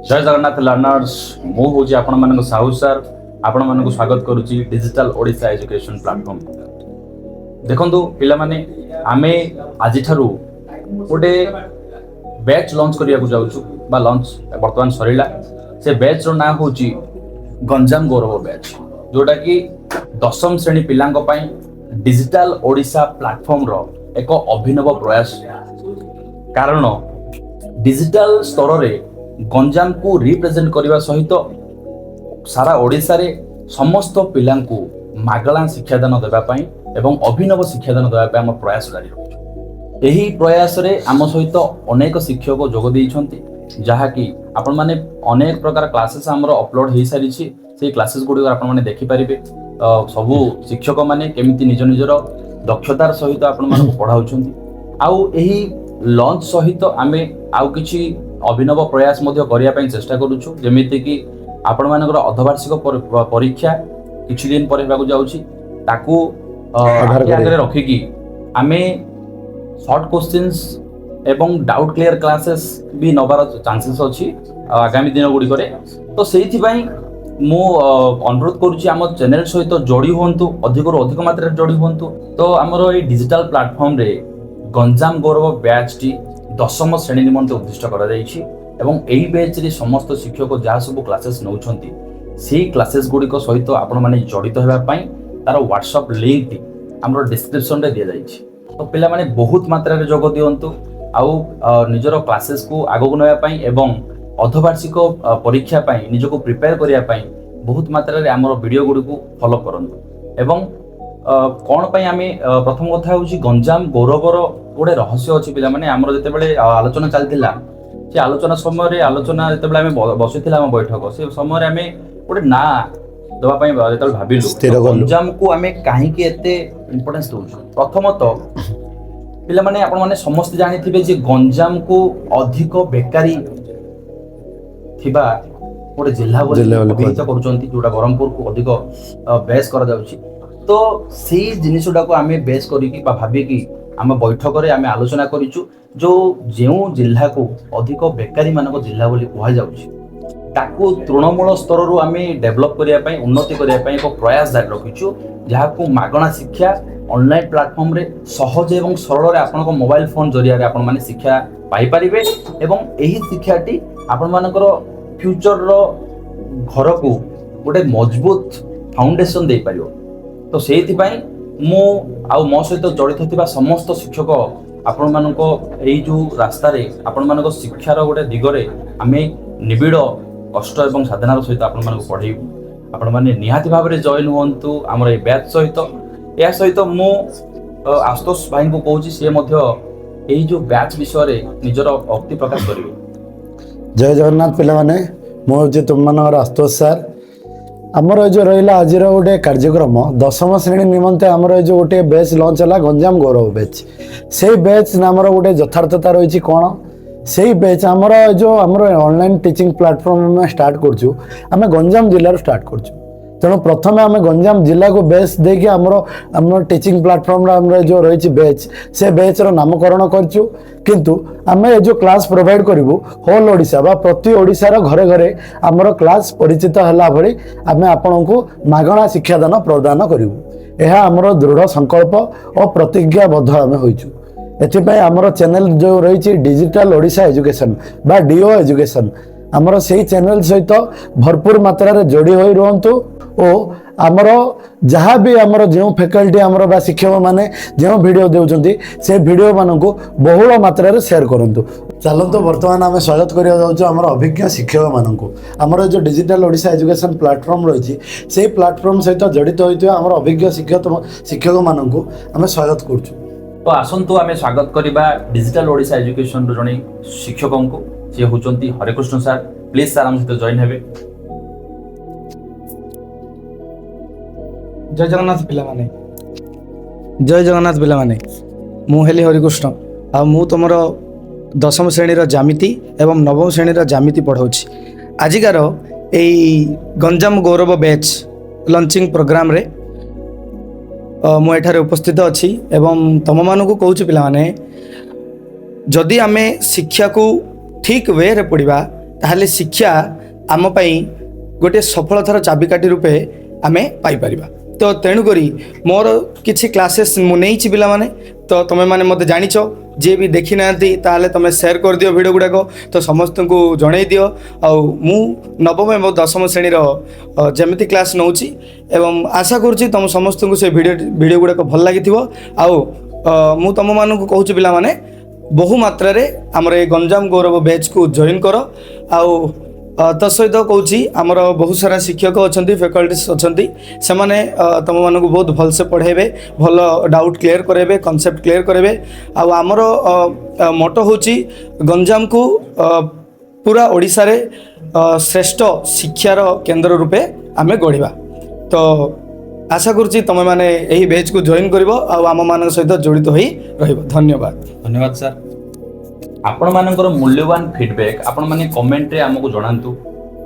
जय जगन्नाथ लर्नर्स मु हूँ आपण मान साहू सर आपण मान स्वागत करुच्ची डिजिटल ओडिशा एजुकेशन प्लेटफॉर्म। देखंतु पिला माने आमे आज ठारू गोटे बैच लॉन्च करिया को जाउछु बा लॉन्च वर्तमान सरीला। से बैच रो ना होची गंजाम गौरव बैच, जोटा कि दशम श्रेणी पिलांग पई डिजिटल ओडिशा प्लेटफॉर्म रो एक अभिनव प्रयास। कारण डिजिटल स्तर रे गंजाम को रिप्रेजेंट करने सहित सारा ओडिशा रे समस्त पिलांकु मागला शिक्षादान देवाई एवं अभिनव शिक्षादान देवाई आम प्रयास जारी रखुଛୁ। यही प्रयास रे आम सहित अनेक शिक्षक जोग देइछन्ति, जहाँकि आपण माने अनेक प्रकार क्लासेस आमर अपलोड हो सारी से क्लासेस गुड़ी आपण माने देखि पारिबे। सबु शिक्षक माने केमिति निज निजर दक्षतार सहित आपण मानक पढ़ाउछन्ति। आउ एही लॉन्च सहित आमे आउ किछि अभिनव प्रयास मध्य करिया पई चेष्टा करूछु, जेमिति कि आपण मानकर अर्धवार्षिक परीक्षा किछि दिन पर हेबाकू जाउछि, ताकू आगे रखिकी आमे शॉर्ट क्वेश्चंस एवं डाउट क्लियर क्लासेस भी नबार चांसेस अछि आगामी दिन गुडी करे। तो सेहि पई मु अनुरोध करूछि आम चैनल सहित जोड़ी हुंतु, अधिक रु अधिक मात्रा रे जोड़ी हुंतु। तो हमरो ए डिजिटल प्लेटफॉर्म रे गंजाम गौरव बैच टी दशम श्रेणी निमंते उद्दिष्ट करा जाइछि एवं एही बैच रे समस्त शिक्षक जहाँ सब क्लासेस नउछन्ति सेही क्लासेस गुड़िक सहित आपण माने जड़ित हेबा पई तार व्हाट्सएप लिंक टी हमरो डिस्क्रिप्शन रे दिया जाइछि। तो पिला माने बहुत मात्रा रे जोग दियंतु आउ निजरो क्लासेस को आगो नया पई एवं अर्धवार्षिक परीक्षा पई निजको प्रिपेयर करिया पई बहुत मात्रा रे हमरो वीडियो गुडी को फॉलो करंतु। एवं कौन पाई आमे प्रथम कथा होची गंजाम गौरवर गोटे रहस्य अछि पिला माने हमर जते बेले आलोचना चलतिला से आलोचना समय रे आलोचना जते बेले आमे बसिथिला हम बैठक से समय रे आमे गोटे ना दवा पई जते भाबिलु गंजाम को आमे काहे के एते इंपोर्टेंस दउछु। प्रथमतः पिला माने आपण माने समस्त जानिथिबे जे गंजाम को अधिक बेकारी थिबा गोटे जिल्ला बोली अभिहित करूचंती, जोटा ब्रह्मपुर को अधिक बेस करा जाउची। तो सेही जिनिसटा को आमे बेस करिकी बा भाबिकी आम बैठक रे आमे आलोचना करिछु, जो जेउ जिल्ला को अधिक बेकारी मानक जिल्ला बोली कहा जाउची ताकू तृणमूल स्तर रु आमे डेवलप करिया पई उन्नति करिया पई एक प्रयास जारी रखिछु, जहा को मागणा शिक्षा ऑनलाइन प्लेटफॉर्म रे सहज एवं सरल रे आपन को मोबाइल फोन जरिया रे आपन माने शिक्षा पाई परिबे एवं एही शिक्षाटी आपन मानकर फ्यूचर रो घर को गोटे मजबूत फाउंडेशन दे परियो। तो सेहि पई मो आउ मो सहित जड़ित थिबा समस्त शिक्षक आपण मानको एई जो रास्ता रे आपण मानको शिक्षार गोटे दिगरे आमे निबिड़ कष्ट एवं साधनार सहित आपण मानको पढाइबु। आपण माने निहाती भाव रे जॉइन होंतु हमर ए बैच सहित। या सहित मो आस्तोष भाई को कहूची से मध्य एई जो बैच विषय रे निजर अक्ति प्रकाश करिवे। जय जगन्नाथ पिला माने मो जे तुम मानकर आस्तोष सर आमर जो रहा आज गोटे कार्यक्रम दशम श्रेणी निमंते आमर जो गोटे बैच लॉन्च है गंजाम गौरव बैच। से बैच नामर गोटे यथार्थता रही कौन से बैच आमर जो आमर ऑनलाइन टीचिंग प्लेटफॉर्म में स्टार्ट करछु आम गंजाम जिल्ला स्टार्ट करछु। तेणु प्रथम आम गंजाम जिला को बेस देके आमर टीचिंग प्लेटफॉर्म जो रही बैच से बैच रो नामकरण करछु। किंतु आम जो क्लास प्रोवाइड करूँ होल ओडिशा बा प्रति ओडिशार घरे घरे आमर क्लास परिचित है भली आम आपण को मागणा शिक्षादान प्रदान करूँ। यह आमर दृढ़ संकल्प और प्रतिज्ञाबद्ध आम होइछु। एथिपाई आमर चैनल जो रही डिजिटल ओडिशा एजुकेशन बा डीओ एजुकेशन आमर से चैनल सहित भरपूर मात्रा रे जोड़ी होई रहंतु और आमर जहाँ भी आमर जो फैकल्टी आमर बा शिक्षक माने जो वीडियो देउछंती से वीडियो मानकु बहुल मात्रा रे शेयर करंतु। चलंतु वर्तमान आम स्वागत करिया जाउछु आमर अभिज्ञ शिक्षक मानकु। आमर जो डिजिटल ओडिशा एजुकेशन प्लेटफॉर्म रही से प्लेटफॉर्म सहित जड़ित होइतिबा आमर अभिज्ञ शिक्षक मानकु आम स्वागत करछु। तो आसंतु आमे स्वागत करिबा डिजिटल ओडिशा एजुकेशन रो जणी शिक्षकों को से होचंती हरेकृष्ण सर। प्लीज सर हम सहित जॉइन हेबे। जय जगन्नाथ पिला माने जय जगन्नाथ पिला माने मु हेली हरिकृष्ण आ मु तुमर दशम श्रेणी जामिति एवं नवम श्रेणी जामिति पढ़ाऊँगी। आजिकार एई गंजाम गौरव बैच लॉन्चिंग प्रोग्राम रे मु एठारे उपस्थित अच्छी एवं तुम मानू कहूँ पिला माने जदि आमे शिक्षा को ठीक वे रे पढ़ा ताहले शिक्षा आम पाई गोटे सफलतार चाबिकाठी रूपे आमे पाइपर तो तेणुकरी मोर किसी क्लासेस मुझे पिला माने तो तुम्हें मैंने मत जाच जी भी देखी ना ताले तुम शेयर कर दियो वीडियो गुड़ाक तो समस्त को जन दियो मु नवम एवं दशम श्रेणीर जमी क्लास नौ एवं आशा करुँच तुम समस्त को से वीडियो गुड़ाक भल लगी मु तुम मान को कहूँ पिला माने बहु मात्रा रे आमर ये गंजाम गौरव बैच को जॉइन कर तसहित कहूँ आमर बहुत सारा शिक्षक अच्छा फैकल्टीज अच्छा से मैंने तुम मान को बहुत भलसे पढ़ेबे भल डाउट क्लियर करेबे कॉन्सेप्ट क्लियर करेबे आमर मोटो हूँ गंजाम को पूरा ओडिशा रे श्रेष्ठ शिक्षार केंद्र रूपे आमे गढ़ा तो आशा करुँच तुम मैंने यही बैच को जॉइन कर आम मान सहित जड़ित हो धन्यवाद धन्यवाद सर आपण मानकर मूल्यवान फीडबैक आपण माने कमेंट रे हमको जणांतु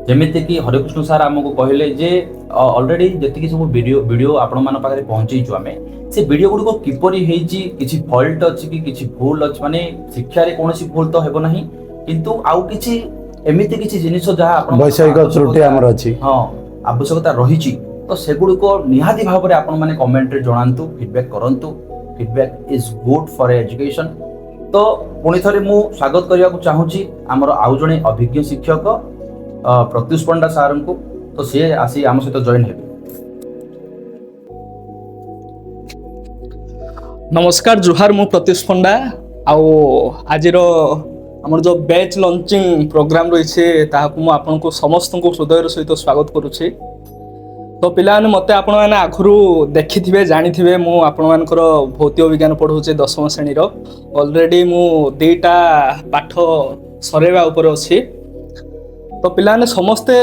जेमिति कि हरिकृष्ण सर हमको कहले जे ऑलरेडी जति सब वीडियो आपण मान पाखरे पहुंची छु हमें से वीडियो गुडी को किपरि हेची किछि फॉल्ट अछि कि किछि भूल अछि माने शिक्षा रे कोनोसी भूल तो हेबो नाही किंतु आउ किछि एमिति किछि जिनिस जहा आपण वैषयिक त्रुटि हमर अछि हां आवश्यकता रहिछि तो सेगुडी को निहाती भाव रे आपण माने कमेंट रे जणांतु फीडबैक करंतु feedback is good for education तो पुणी थे मु स्वागत करने को चाहूँगी आमर आउ जड़े अभिज्ञ शिक्षक प्रत्युष पंडा सार को तो सी आसी आम सहित जॉइन हे नमस्कार जुहार मु प्रत्युष पंडा आउ आज आमर जो बैच लॉन्चिंग प्रोग्राम रही आपन को समस्त को हृदय सहित स्वागत करुच्छे तो पिलाने मते आपण मैंने आखु देखि थे जानी थे मु आपण मानकर भौतिक विज्ञान पढ़ाऊे दशम श्रेणीर ऑलरेडी मु दुईटा पाठ सरेवा उपर अच्छी तो पिलाने समस्ते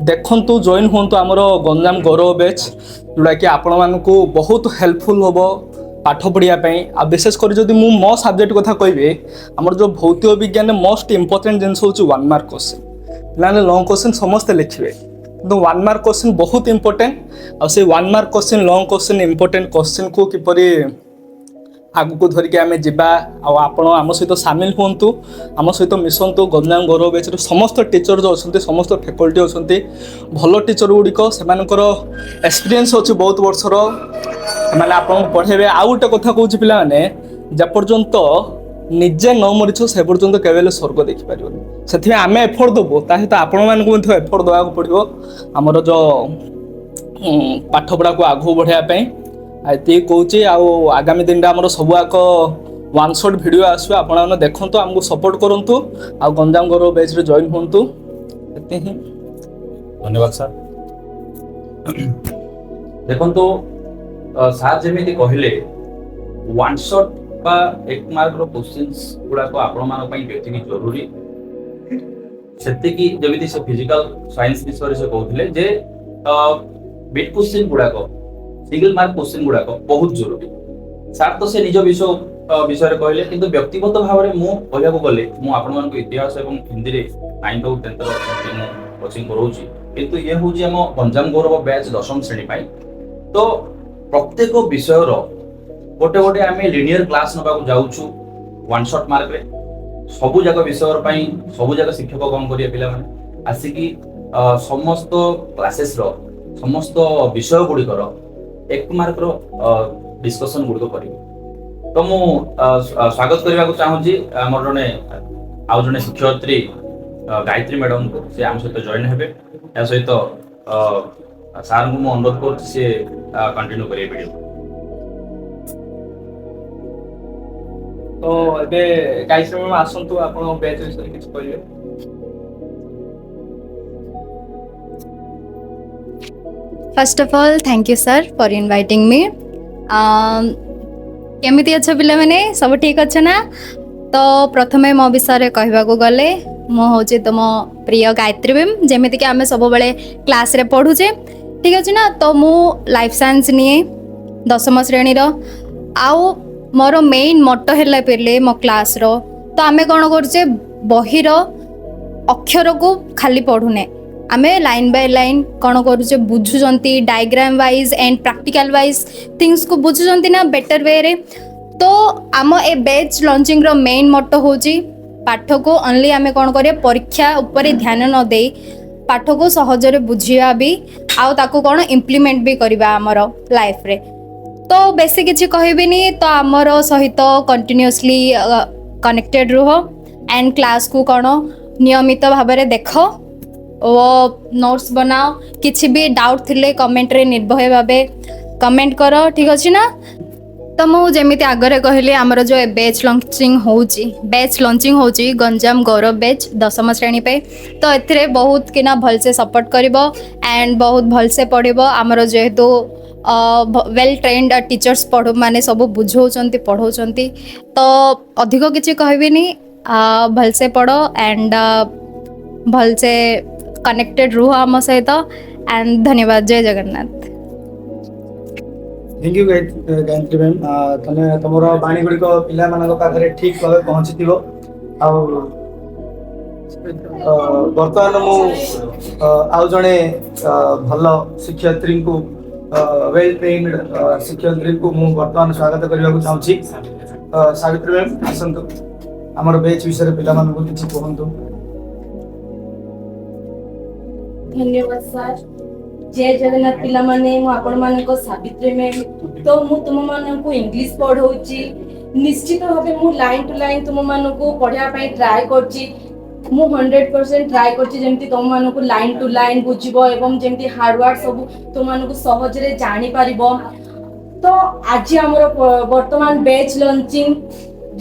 देखंतु जॉइन होंतु आमर गंजाम गौरव बैच जोड़ा कि आपण मानकु बहुत हेल्पफुल होबो पाठ पढ़ापी आ विशेषकर जदि मु मो सब्जेक्ट कथा कहबे आमर जो भौतिक विज्ञान मोस्ट इंपोर्टेंट जिनस हूँ 1 मार्क क्वेश्चन पिलाने लॉन्ग क्वेश्चन समस्ते लिखिए तो 1 मार्क क्वेश्चन बहुत इंपोर्टेंट और से 1 mark question long question important question को किपरि आगु धरिकी आम जा आपण आम सहित सामिल हूँ आम सहित मिशंतु गंजाम गौरव बैच समस्त टीचर जो अच्छा समस्त फैकल्टी अच्छा भल टीचर गुड़िक से एक्सपीरियंस अच्छी बहुत वर्षर मैंने आपको पढ़ेबे आउ गोटे कथा कहूँ पिला माने जेपर्यंत निजे न मरीच से पर्यंत केवल स्वर्ग देखिपार से आम एफर्ट देवु सहित आपण मानक एफर्ट देवा पड़ो आमर जो पाठ पढ़ा को आगू बढ़ापी ये कौचे आगामी दिन में आम सबुआक 1 शॉट वीडियो आसो आपने देखु आमको सपोर्ट करूँ आ गंजाम गौरव बैच रे जॉइन हूँ धन्यवाद सर देखो सार जमी कहले 1 शॉट बा 1 मार्क रो क्वेश्चंस गुडा को आपण मान पई बेतिकी जरूरी सेतिकी जमिति से फिजिकल साइंस विषय से कहउथिले जे बिट क्वेश्चन गुडा को सिंगल मार्क क्वेश्चन गुडा को बहुत जरूरी सार तो से निज विषय रे कहले किंतु व्यक्तिगत भाव रे मु कहया को गले मु आपण मान को इतिहास एवं हिंदी रे 9th और 10th रो कोचिंग करोची किंतु ये होजी हम गंजाम गौरव बैच दशम श्रेणी पाई तो प्रत्येक विषय रो गोटे गोटे आम लिनियर क्लास नवा जाऊँ 1 शॉट मार्क रे सबु जाक विषय पाई सबु जाक शिक्षक कौन करिए पिला माने आसिकी समस्त क्लासेस रो समस्त विषय गुड़िकर 1 मार्क रो डिस्कशन गुड़िक करिवे तो मु स्वागत करने को चाहूँगी आमर जड़े आउ जड़े शिक्षयत्री गायत्री मैडम को से आम सहित जॉइन हेबे या सहित सार को मु अनुरोध कर से कंटिन्यू करिए वीडियो तो एबे गायत्री मैम आसंतु आपण बैच विषय किछ कहिए first of all thank you sir for inviting me केमिति अच्छा पिला माने सब ठीक अच्छे ना तो प्रथमे मो विषय कहवा को गले मो होचे तुम प्रिय गायत्री मैम जेमिति कि आमे सब बेले क्लास रे पढुचे ठीक अच्छे ना तो मु लाइफ साइंस निये दशम श्रेणी रो आउ मोर मेन मोटो हैला पेले मो क्लास रो तो आमे कोन करचे बही रो अक्षर को खाली पढुने आमे लाइन बाय लाइन कौन करुचे बुझुचंती diagram wise and practical wise things को बुझुचंती ना बेटर वे रे तो आम ए बैच लॉन्चिंग रो मेन मोटो होची ପାଠକୁ ଓନ୍ଲି ଆମେ କ'ଣ କରିବା ପରୀକ୍ଷା ଉପରେ ଧ୍ୟାନ ନ ଦେଇ ପାଠକୁ ସହଜରେ ବୁଝିବା ବି ଆଉ ତାକୁ କ'ଣ ଇମ୍ପ୍ଲିମେଣ୍ଟ ବି କରିବା ଆମର ଲାଇଫରେ। ତ ବେଶୀ କିଛି କହିବିନି, ତ ଆମର ସହିତ କଣ୍ଟିନ୍ୟୁଅସଲି କନେକ୍ଟେଡ୍ ରୁହ ଆଣ୍ଡ କ୍ଲାସ୍କୁ କ'ଣ ନିୟମିତ ଭାବରେ ଦେଖ ଓ ନୋଟ୍ସ ବନାଅ। କିଛି ବି ଡାଉଟ୍ ଥିଲେ କମେଣ୍ଟରେ ନିର୍ଭୟ ଭାବେ କମେଣ୍ଟ କର, ଠିକ୍ ଅଛି ନା? ତ ମୁଁ ଯେମିତି ଆଗରେ କହିଲି ଆମର ଯେଉଁ ବ୍ୟାଚ୍ ଲଞ୍ଚିଂ ହେଉଛି ଗଞ୍ଜାମ ଗୌରବ ବ୍ୟାଚ୍ 10ମ ଶ୍ରେଣୀ ପାଇଁ। ତ ଏଥିରେ ବହୁତ କିନା ଭଲସେ ସପୋର୍ଟ କରିବ ଆଣ୍ଡ ବହୁତ ଭଲସେ ପଢ଼ିବ। ଆମର ଯେହେତୁ ୱେଲ୍ ଟ୍ରେନ୍ଡ ଟିଚର୍ସ ମାନେ ସବୁ ବୁଝାଉଛନ୍ତି ପଢ଼ାଉଛନ୍ତି, ତ ଅଧିକ କିଛି କହିବିନି। ଭଲସେ ପଢ଼ ଆଣ୍ଡ ଭଲସେ କନେକ୍ଟେଡ୍ ରୁହ ଆମ ସହିତ ଆଣ୍ଡ ଧନ୍ୟବାଦ। ଜୟ Jagannath. Thank you Gayatri ma'am. ତମେ ତମର ବାଣୀ ଗୁଡ଼ିକ ପିଲାମାନଙ୍କ ପାଖରେ ଠିକ୍ ଭାବେ ପହଞ୍ଚିଥିବ। ଆଉ ବର୍ତ୍ତମାନ ମୁଁ ଆଉ ଜଣେ ଭଲ ଶିକ୍ଷୟିତ୍ରୀଙ୍କୁ ୱେଲ୍ ଟ୍ରେନ୍ଡ ଶିକ୍ଷୟିତ୍ରୀଙ୍କୁ ମୁଁ ବର୍ତ୍ତମାନ ସ୍ୱାଗତ କରିବାକୁ ଚାହୁଁଛି। ସାବିତ୍ରୀ ମ୍ୟାମ୍ ଆସନ୍ତୁ, ଆମର ବ୍ୟାଚ୍ ବିଷୟରେ ପିଲାମାନଙ୍କୁ କିଛି କୁହନ୍ତୁ। ଧନ୍ୟବାଦ ସାର୍। ଜୟ ଜଗନ୍ନାଥ ପିଲାମାନେ, ମୁଁ ଆପଣମାନଙ୍କ ସାବିତ୍ରୀ ମ୍ୟାମ୍। ତ ମୁଁ ତୁମମାନଙ୍କୁ ଇଂଲିଶ ପଢ଼ଉଛି। ନିଶ୍ଚିତ ଭାବେ ମୁଁ ଲାଇନ୍ ଟୁ ଲାଇନ୍ ତୁମମାନଙ୍କୁ ପଢ଼ିବା ପାଇଁ ଟ୍ରାଏ କରୁଛି। ମୁଁ 100% ଟ୍ରାଏ କରୁଛି ଯେମିତି ତୁମମାନଙ୍କୁ ଲାଇନ୍ ଟୁ ଲାଇନ୍ ବୁଝିବ ଏବଂ ଯେମିତି ହାର୍ଡୱାର୍ଡ ସବୁ ତୁମମାନଙ୍କୁ ସହଜରେ ଜାଣିପାରିବ। ତ ଆଜି ଆମର ବର୍ତ୍ତମାନ ବ୍ୟାଚ୍ ଲଞ୍ଚିଂ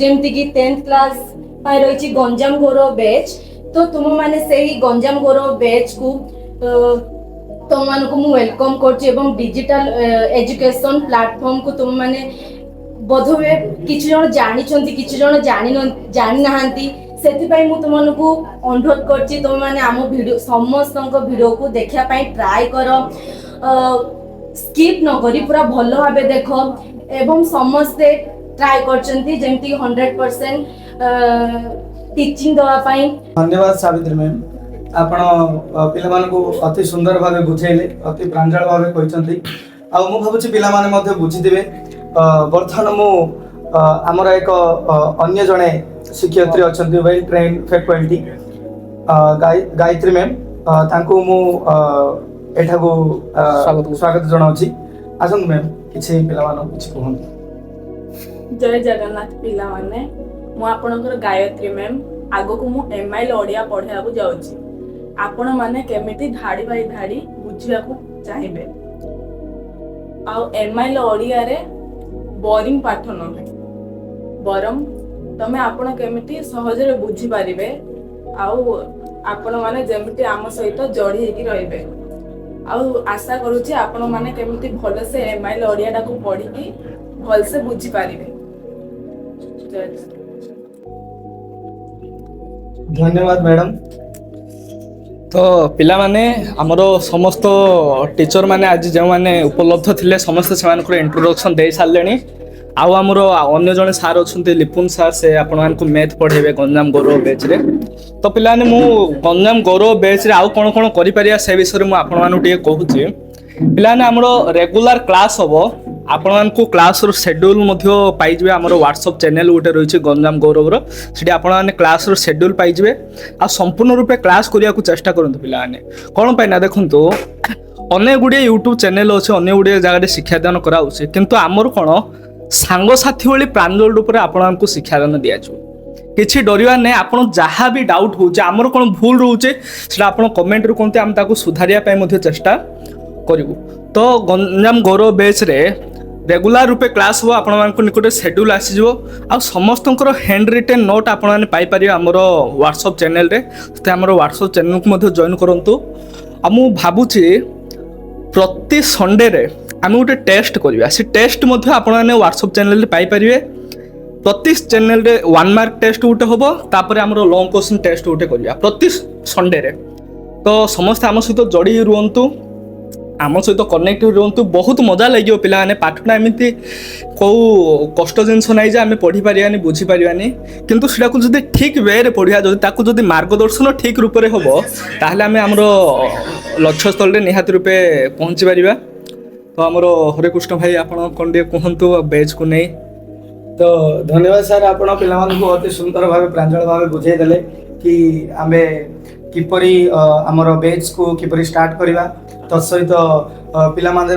ଯେମିତିକି 10th କ୍ଲାସ୍ ପାଇଁ ରହିଛି ଗଞ୍ଜାମ ଗୌରବ ବ୍ୟାଚ୍। ତ ତୁମମାନେ ସେହି ଗଞ୍ଜାମ ଗୌରବ ବ୍ୟାଚ୍କୁ ତୁମମାନଙ୍କୁ ମୁଁ ୱେଲକମ୍ କରୁଛି ଏବଂ ଡିଜିଟାଲ ଏଜୁକେସନ୍ ପ୍ଲାଟଫର୍ମକୁ ତୁମମାନେ ବୋଧହୁଏ କିଛି ଜଣ ଜାଣିଛନ୍ତି, କିଛି ଜଣ ଜାଣିନାହାନ୍ତି। ସେଥିପାଇଁ ମୁଁ ତୁମମାନଙ୍କୁ ଅନୁରୋଧ କରୁଛି ତୁମମାନେ ଆମ ଭିଡ଼ିଓ ସମସ୍ତଙ୍କ ଭିଡ଼ିଓକୁ ଦେଖିବା ପାଇଁ ଟ୍ରାଏ କର। ସ୍କିପ୍ ନ କରି ପୁରା ଭଲ ଭାବେ ଦେଖ ଏବଂ ସମସ୍ତେ ଟ୍ରାଏ କରୁଛନ୍ତି ଯେମିତି 100% ଟିଚିଂ ଦେବା ପାଇଁ। ଧନ୍ୟବାଦ ସାବିତ୍ରୀ ମ୍ୟାମ୍। ଆପଣ ପିଲାମାନଙ୍କୁ ଅତି ସୁନ୍ଦର ଭାବେ ବୁଝେଇଲେ, ଅତି ପ୍ରାଞ୍ଜଳ ଭାବେ କହିଛନ୍ତି। ଆଉ ମୁଁ ଭାବୁଛି ପିଲାମାନେ ମଧ୍ୟ ବୁଝିଥିବେ। ବର୍ତ୍ତମାନ ମୁଁ ଆମର ଏକ ଅନ୍ୟ ଜଣେ ଶିକ୍ଷୟିତ୍ରୀ ଅଛନ୍ତି well trained faculty Gayatri ma'am. ତାଙ୍କୁ ମୁଁ ଏଠାକୁ ସ୍ୱାଗତ ଜଣାଉଛି। ଆସନ୍ତୁ ମ୍ୟାମ୍, କିଛି ପିଲାମାନଙ୍କୁ କିଛି କୁହନ୍ତୁ। ଜୟ ଜଗନ୍ନାଥ ପିଲାମାନେ, ମୁଁ ଆପଣଙ୍କର ଗାୟତ୍ରୀ ମ୍ୟାମ୍। ଆଗକୁ ମୁଁ MIL ଓଡ଼ିଆ ପଢ଼ାଇବାକୁ ଯାଉଛି। ଆପଣମାନେ କେମିତି ଧାଡ଼ି ବାଇ ଧାଡ଼ି ବୁଝିବାକୁ ଚାହିଁବେ। ଆଉ MIL ଓଡ଼ିଆରେ ବୋରିଂ ପାଠ ନୁହେଁ, ବରଂ ତମେ ଆପଣ କେମିତି ସହଜରେ ବୁଝିପାରିବେ ଆଉ ଆପଣମାନେ ଯେମିତି ଆମ ସହିତ ଯୋଡ଼ି ହେଇକି ରହିବେ। ଆଉ ଆଶା କରୁଛି ଆପଣମାନେ କେମିତି ଭଲସେ MIL ଓଡ଼ିଆଟାକୁ ପଢ଼ିକି ଭଲସେ ବୁଝିପାରିବେ। ଧନ୍ୟବାଦ ମ୍ୟାଡ଼ାମ୍। ତ ପିଲାମାନେ, ଆମର ସମସ୍ତ ଟିଚର ମାନେ ଆଜି ଯେଉଁମାନେ ଉପଲବ୍ଧ ଥିଲେ ସମସ୍ତେ ସେମାନଙ୍କର ଇଣ୍ଟ୍ରୋଡକ୍ସନ୍ ଦେଇ ସାରିଲେଣି। ଆଉ ଆମର ଅନ୍ୟ ଜଣେ ସାର୍ ଅଛନ୍ତି ଲିପୁନ ସାର୍, ସେ ଆପଣମାନଙ୍କୁ ମ୍ୟାଥ୍ ପଢ଼େଇବେ ଗଞ୍ଜାମ ଗୌରବ ବ୍ୟାଚ୍ରେ। ତ ପିଲାମାନେ, ମୁଁ ଗଞ୍ଜାମ ଗୌରବ ବ୍ୟାଚ୍ରେ ଆଉ କ'ଣ କ'ଣ କରିପାରିବା ସେ ବିଷୟରେ ମୁଁ ଆପଣମାନଙ୍କୁ ଟିକେ କହୁଛି। ପିଲାମାନେ, ଆମର ରେଗୁଲାର କ୍ଲାସ୍ ହେବ। ଆପଣମାନଙ୍କୁ କ୍ଲାସ୍ର ସେଡ୍ୟୁଲ୍ ମଧ୍ୟ ପାଇଯିବେ। ଆମର ହ୍ୱାଟ୍ସଆପ୍ ଚ୍ୟାନେଲ୍ ଗୋଟେ ରହିଛି ଗଞ୍ଜାମ ଗୌରବର, ସେଠି ଆପଣମାନେ କ୍ଲାସ୍ର ସେଡ୍ୟୁଲ୍ ପାଇଯିବେ। ଆଉ ସମ୍ପୂର୍ଣ୍ଣ ରୂପେ କ୍ଲାସ୍ କରିବାକୁ ଚେଷ୍ଟା କରନ୍ତୁ ପିଲାମାନେ। କ'ଣ ପାଇଁ ନା ଦେଖନ୍ତୁ, ଅନେକ ଗୁଡ଼ିଏ ୟୁଟ୍ୟୁବ୍ ଚ୍ୟାନେଲ୍ ଅଛି, ଅନେକ ଗୁଡ଼ିଏ ଜାଗାରେ ଶିକ୍ଷାଦାନ କରାହେଉଛି, କିନ୍ତୁ ଆମର କ'ଣ ସାଙ୍ଗସାଥି ଭଳି ପ୍ରାଞ୍ଜଳ ରୂପରେ ଆପଣଙ୍କୁ ଶିକ୍ଷାଦାନ ଦିଆଯିବ। କିଛି ଡରିବାର ନାହିଁ। ଆପଣ ଯାହା ବି ଡାଉଟ୍ ହେଉଛି, ଆମର କ'ଣ ଭୁଲ ରହୁଛି ସେଟା ଆପଣ କମେଣ୍ଟରେ କୁହନ୍ତୁ, ଆମେ ତାକୁ ସୁଧାରିବା ପାଇଁ ମଧ୍ୟ ଚେଷ୍ଟା କରିବୁ। ତ ଗଞ୍ଜାମ ଗୌରବ ବ୍ୟାଚ୍ରେ ରେଗୁଲାର ରୂପେ କ୍ଲାସ୍ ହେବ। ଆପଣମାନଙ୍କ ନିକଟରେ ସେଡ୍ୟୁଲ୍ ଆସିଯିବ। ଆଉ ସମସ୍ତଙ୍କର ହ୍ୟାଣ୍ଡ ରିଟେନ୍ ନୋଟ୍ ଆପଣମାନେ ପାଇପାରିବେ ଆମର ହ୍ୱାଟ୍ସଆପ୍ ଚ୍ୟାନେଲ୍ରେ। ସେଥିପାଇଁ ଆମର ହ୍ୱାଟ୍ସଆପ୍ ଚ୍ୟାନେଲ୍କୁ ମଧ୍ୟ ଜଏନ୍ କରନ୍ତୁ। ଆଉ ମୁଁ ଭାବୁଛି ପ୍ରତି ସଣ୍ଡେରେ ଆମେ ଗୋଟେ ଟେଷ୍ଟ କରିବା। ସେ ଟେଷ୍ଟ ମଧ୍ୟ ଆପଣମାନେ ହ୍ୱାଟ୍ସଆପ୍ ଚ୍ୟାନେଲ୍ରେ ପାଇପାରିବେ। ପ୍ରତି ଚ୍ୟାନେଲ୍ରେ 1 ମାର୍କ ଟେଷ୍ଟ ଗୋଟେ ହେବ, ତାପରେ ଆମର ଲଙ୍ଗ୍ କୋଶ୍ଚିନ୍ ଟେଷ୍ଟ ଗୋଟେ କରିବା ପ୍ରତି ସଣ୍ଡେରେ। ତ ସମସ୍ତେ ଆମ ସହିତ ଯୋଡ଼ି ରୁହନ୍ତୁ, ଆମ ସହିତ କନେକ୍ଟ ରୁହନ୍ତୁ। ବହୁତ ମଜା ଲାଗିବ ପିଲାମାନେ। ପାଠଟା ଏମିତି କେଉଁ କଷ୍ଟ ଜିନିଷ ନାହିଁ ଯେ ଆମେ ପଢ଼ିପାରିବାନି, ବୁଝିପାରିବାନି, କିନ୍ତୁ ସେଟାକୁ ଯଦି ଠିକ୍ ୱେରେ ପଢ଼ିବା, ଯଦି ତାକୁ ଯଦି ମାର୍ଗଦର୍ଶନ ଠିକ୍ ରୂପରେ ହେବ, ତାହେଲେ ଆମେ ଆମର ଲକ୍ଷ୍ୟସ୍ଥଳରେ ନିହାତି ରୂପେ ପହଞ୍ଚି ପାରିବା। ତ ଆମର ହରେକୃଷ୍ଣ ଭାଇ, ଆପଣ କ'ଣ ଟିକେ କୁହନ୍ତୁ ବ୍ୟାଚ୍କୁ ନେଇ। तो धन्यवाद सर आपण पिलाମାନଙ୍କୁ अति सुंदर भावे प्रांजल भावे बुझाई देले कि आमे किपरि हमर बैच को किपरि स्टार्ट करबा तत्सहित पिलाମାନେ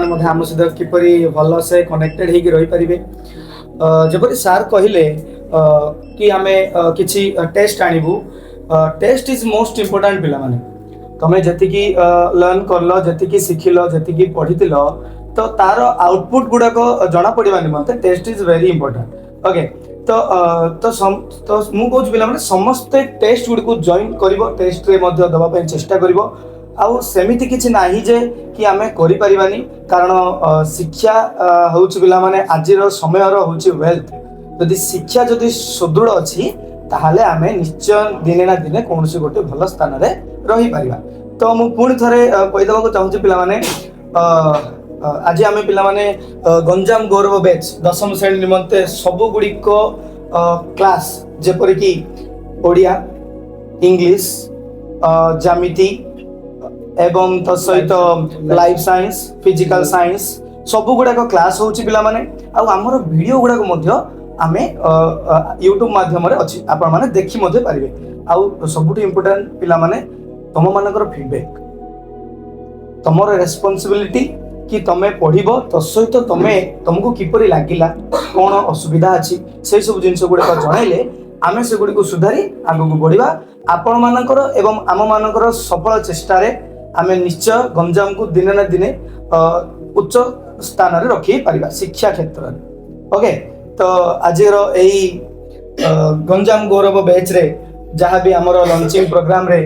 ମଧ୍ୟ ଆମ ସହିତ କିପରି ଭଲସେ କନେକ୍ଟେଡ୍ ହେଇକି ରହିପାରିବେ। ଯେପରି ସାର୍ କହିଲେ कि आमे କିଛି ଟେଷ୍ଟ ଆଣିବୁ। टेस्ट इज मोस्ट इम्पोर्टाट पिलाମାନେ ତମେ ଯେତିକି ଲର୍ନ କରଲ ଯେତିକି ଶିଖିଲ ଯେତିକି ପଢିଥିଲ तो तार आउटपुट गुड़ाक जना पड़ा निमंते test is very important okay. तो मु कहूँ पिला समस्ते टेस्ट गुड़ी को जॉइन कर टेस्ट रे दवाई चेष्टा कर सेमिति किछि नाही जे कि आमे करि परिबानी कारण शिक्षा होउछि पिला माने आजिर समय होउछि वेल्थ। यदि शिक्षा जदि सुदृढ़ अछि ताहाले आमे निश्चय दिने ना दिने कोनोसी गोटे भल स्थान रे रही परिबा। तो मु पुणी थरे कहि देबाक चाहूछि पिला माने आज आम पिलाने गंजाम गौरव बैच 10म श्रेणी निमंते सबु गुड़िक क्लास जेपरिकी ओडिया इंग्लिश ज्यामिति एवं तत्सहित लाइफ साइंस फिजिकल साइंस सबु गुड़ाक क्लास होउछि पिलाने आमर वीडियो गुड़ाक मध्य आमे यूट्यूब माध्यम अच्छी आपण माने देखि मध्य पारिबे। आउ सबुठ इम्पोर्टेंट पिलाने तुम मानकर फीडबैक तुमर रेस्पॉन्सिबिलिटी कि तमे पढ़िब तत्सहित तुमको किपरि लागिला कौन असुविधा अच्छी से सब जिन गुड़ाक जनइले आमे से गुड़ी को सुधारी आगू बढ़िबा। आपण मानकर एवं आम मानकर सफल चेष्टा रे आमे निश्चय गंजाम को दिने ना दिने उच्च स्थान रे रखी परिबा शिक्षा क्षेत्र रे ओके। तो आज यही गंजाम गौरव बैच रे जहाँ भी आमर लॉन्चिंग प्रोग्राम रे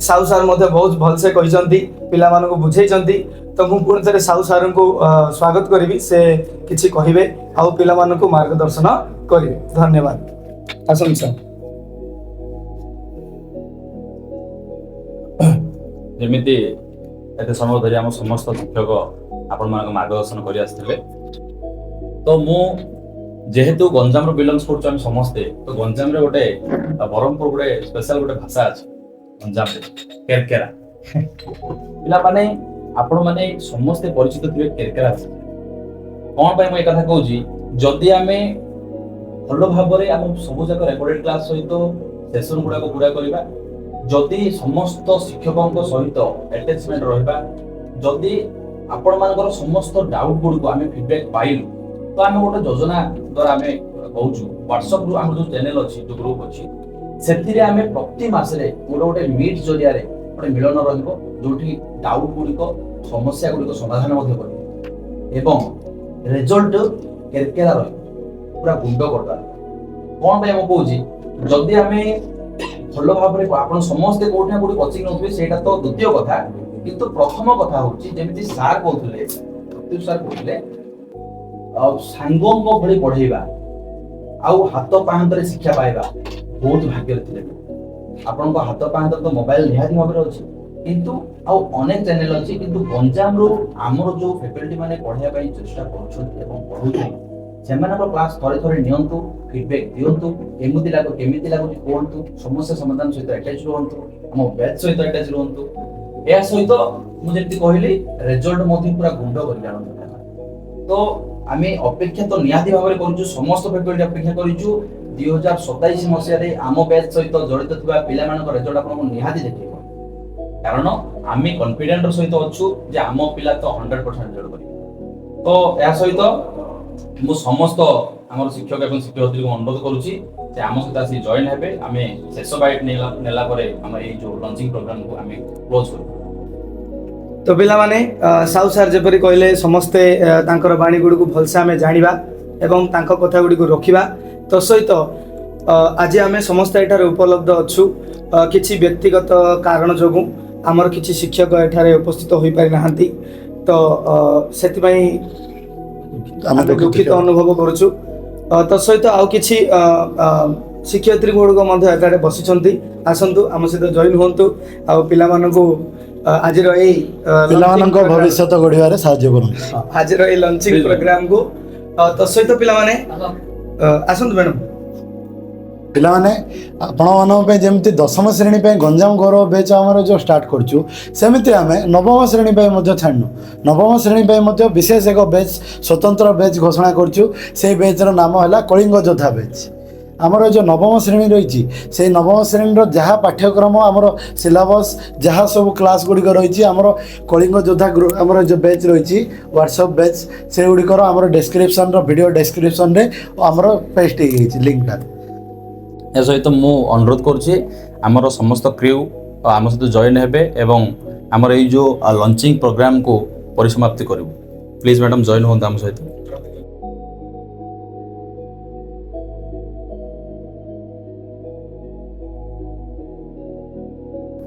साहू सार मध्य बहुत भलसे कहते पिला मानक बुझेइचंती। तो मु पुणी थे साहू सार को स्वागत करी से किछि कहिबे आउ पिला मानक मार्गदर्शन करिवे। धन्यवाद। आसन सर जेमिति एते समय धरि हम समस्त शिक्षक आपण मानक मार्गदर्शन करि आस्थिले। तो मु जेहेतु गंजाम रो बिलोंग्स करछु हम समस्ते तो गंजाम रे गोटे बरहमपुर गोटे स्पेशल गोटे भाषा अछि गंजाम रे केरकेरा पिला माने आपण माने समस्ते परिचित थिबे केरकेरा कोन पय मैं कथा कहूची जदि आमे भलो भाबरे हम सब जक रेकॉर्डेड क्लास सहित सेशन गुडा को पूरा करबा जदि समस्त शिक्षकक सहित अटैचमेंट रहबा जदि आपण मानकर समस्त डाउट गुड को आमे फीडबैक पाइलु तो आमे गोटे योजना द्वारा आमे कहूछु व्हाट्सएप ग्रुप हम जो चैनल अछि जो ग्रुप अछि सेतिरे आमे प्रति मासरे गोटे मीट जरिया रे गोटे मिलन रहइबो जोठी डाउट गुडी को समस्या गुडी को समाधान मध्ये करिबो एवं रिजल्ट केरकेरा रहइबो पूरा गुंड करबा कोन भाई हम कहूची जदि आमे भलो भाबरे आपण समस्त कोठा कोठी कोचिंग नथबे सेटा तो द्वितीय कथा किंतु प्रथम कथा होची जेमिति सार कहथले प्रत्येक सार कहथले सांगों को भली पढ़ेबा आउ हाथ पाहंतरे शिक्षा पाइबा बहुत भाग्य थिले आपन को हाथ पाहंतर तो मोबाइल निहाती भाबरे अछि किंतु आउ अनेक चैनल अछि किंतु गंजाम रो हमर जो फैकल्टी माने पढ़िया पई चेष्टा करछन एवं पढुछन सेमानक क्लास थरे थरे नियंतु फीडबैक दियंतु केमिति लागु कोंतु समस्या समाधान सहित अटैच रहंतु हम बैच सहित अटैच रहंतु या सहित मु जेति कहली रिजल्ट मध्ये पूरा गुंड कर जानत। तो आमे अपेक्षा तो निहाती भाबरे करछु समस्त फैकल्टी अपेक्षा करछु 2027 मसिया रे आम बैच सहित जड़ित थिबा पिला मानक रिजल्ट आपन निहाती देखिबो कारण आमे कॉन्फिडेंट सहित अछु जे आम पिला तो 100% रिजल्ट करिबो। तो या सहित मु समस्त हमर शिक्षक एवं शिक्षयित्री को अनुरोध करूची जे आम सहित आसी जॉइन हेबे आमे शेष बाइट नेला परे हम ए जो लॉन्चिंग प्रोग्राम को आमे क्लोज करबो। तो पिला माने साहू सार जेपरि कहले समस्ते तांकर बाणी गुडी को भलसे आमे जानिबा एवं तांको कथा गुडी को रखिबा। तो सहित आज आमे समस्त एठारे उपलब्ध अछु किछि व्यक्तिगत कारण जोगु हमर किछि शिक्षक एठारे उपस्थित होई पारि नाहंती तो सेति पई आमे दुखित अनुभव करछु। तो सहित आउ किछि शिक्षयित्री गुडी को मध्ये एठारे बसिछंती आसंतु हम सहित जॉइन होंतु आ पिला मानको आज पिलाମାନଙ୍କ भविष्यत गढ़िबारे साहाय्य करु आज लॉन्चिंग प्रोग्राम को तो सहित पिला माने आसंतु मैडम ପିଲାମାନେ ଆପଣମାନଙ୍କ ପାଇଁ ଯେମିତି ଦଶମ ଶ୍ରେଣୀ ପାଇଁ ଗଞ୍ଜାମ ଗୌରବ ବେଚ୍ ଆମର ଯେଉଁ ଷ୍ଟାର୍ଟ କରୁଛୁ ସେମିତି ଆମେ ନବମ ଶ୍ରେଣୀ ପାଇଁ ମଧ୍ୟ ଛାଡ଼ିନୁ। ନବମ ଶ୍ରେଣୀ ପାଇଁ ମଧ୍ୟ ବିଶେଷ ଏକ ବେଚ୍ ସ୍ୱତନ୍ତ୍ର ବେଚ୍ ଘୋଷଣା କରୁଛୁ। ସେଇ ବେଚ୍ର ନାମ ହେଲା କଳିଙ୍ଗ ଯୋଦ୍ଧା ବେଚ୍। ଆମର ଯେଉଁ ନବମ ଶ୍ରେଣୀ ରହିଛି ସେଇ ନବମ ଶ୍ରେଣୀର ଯାହା ପାଠ୍ୟକ୍ରମ ଆମର ସିଲାବସ୍ ଯାହା ସବୁ କ୍ଲାସ୍ ଗୁଡ଼ିକ ରହିଛି ଆମର କଳିଙ୍ଗ ଯୋଦ୍ଧା ଗ୍ରୁପ୍ ଆମର ଯେଉଁ ବେଚ୍ ରହିଛି ହ୍ୱାଟ୍ସଆପ୍ ବେଚ୍ ସେଗୁଡ଼ିକର ଆମର ଡେସ୍କ୍ରିପସନ୍ର ଭିଡ଼ିଓ ଡେସ୍କ୍ରିପସନ୍ରେ ଆମର ପେଷ୍ଟ ହେଇଯାଇଛି ଲିଙ୍କଟା। ଏ ସହିତ ମୁଁ ଅନୁରୋଧ କରୁଛି ଆମର ସମସ୍ତ କ୍ରିଉ ଆମ ସହିତ ଜଏନ୍ ହେବେ ଏବଂ ଆମର ଏଇ ଯେଉଁ ଲଞ୍ଚିଂ ପ୍ରୋଗ୍ରାମକୁ ପରିସମାପ୍ତି କରିବୁ। ପ୍ଲିଜ୍ ମ୍ୟାଡ଼ାମ୍ ଜଏନ୍ ହୁଅନ୍ତୁ ଆମ ସହିତ।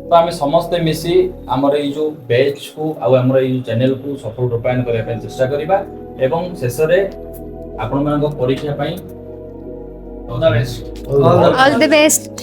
ତ ଆମେ ସମସ୍ତେ ମିଶି ଆମର ଏଇ ଯେଉଁ ବେଚ୍କୁ ଆଉ ଆମର ଏଇ ଚ୍ୟାନେଲକୁ ସଫଳ ରୂପାୟନ କରିବା ପାଇଁ ଚେଷ୍ଟା କରିବା ଏବଂ ଶେଷରେ ଆପଣମାନଙ୍କ ପରୀକ୍ଷା ପାଇଁ ଅଲ୍ ଦି ବେଷ୍ଟ।